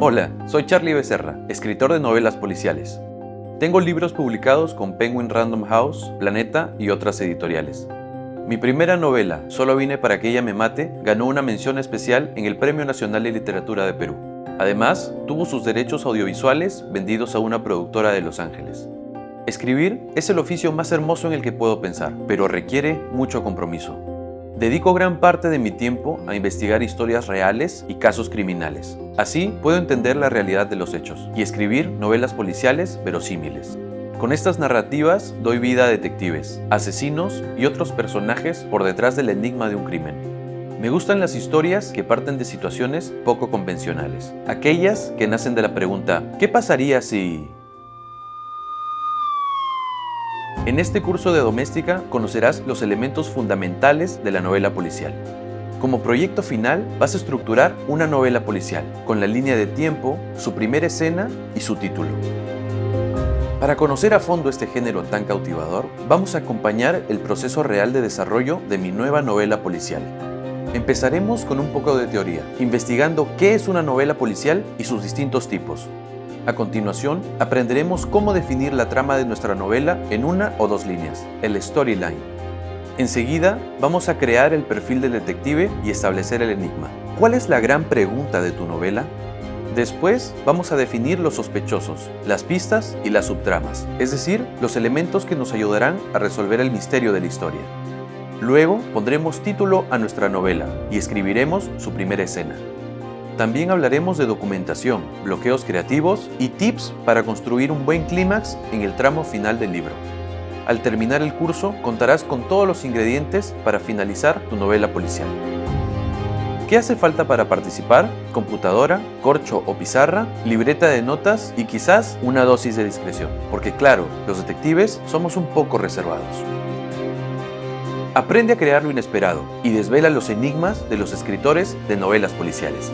Hola, soy Charlie Becerra, escritor de novelas policiales. Tengo libros publicados con Penguin Random House, Planeta y otras editoriales. Mi primera novela, Solo vine para que ella me mate, ganó una mención especial en el Premio Nacional de Literatura de Perú. Además, tuvo sus derechos audiovisuales vendidos a una productora de Los Ángeles. Escribir es el oficio más hermoso en el que puedo pensar, pero requiere mucho compromiso. Dedico gran parte de mi tiempo a investigar historias reales y casos criminales. Así puedo entender la realidad de los hechos y escribir novelas policiales verosímiles. Con estas narrativas doy vida a detectives, asesinos y otros personajes por detrás del enigma de un crimen. Me gustan las historias que parten de situaciones poco convencionales, aquellas que nacen de la pregunta ¿qué pasaría si...? En este curso de Doméstica conocerás los elementos fundamentales de la novela policial. Como proyecto final vas a estructurar una novela policial, con la línea de tiempo, su primera escena y su título. Para conocer a fondo este género tan cautivador, vamos a acompañar el proceso real de desarrollo de mi nueva novela policial. Empezaremos con un poco de teoría, investigando qué es una novela policial y sus distintos tipos. A continuación, aprenderemos cómo definir la trama de nuestra novela en una o dos líneas, el storyline. Enseguida, vamos a crear el perfil del detective y establecer el enigma. ¿Cuál es la gran pregunta de tu novela? Después, vamos a definir los sospechosos, las pistas y las subtramas, es decir, los elementos que nos ayudarán a resolver el misterio de la historia. Luego, pondremos título a nuestra novela y escribiremos su primera escena. También hablaremos de documentación, bloqueos creativos y tips para construir un buen clímax en el tramo final del libro. Al terminar el curso, contarás con todos los ingredientes para finalizar tu novela policial. ¿Qué hace falta para participar? Computadora, corcho o pizarra, libreta de notas y quizás una dosis de discreción, porque claro, los detectives somos un poco reservados. Aprende a crear lo inesperado y desvela los enigmas de los escritores de novelas policiales.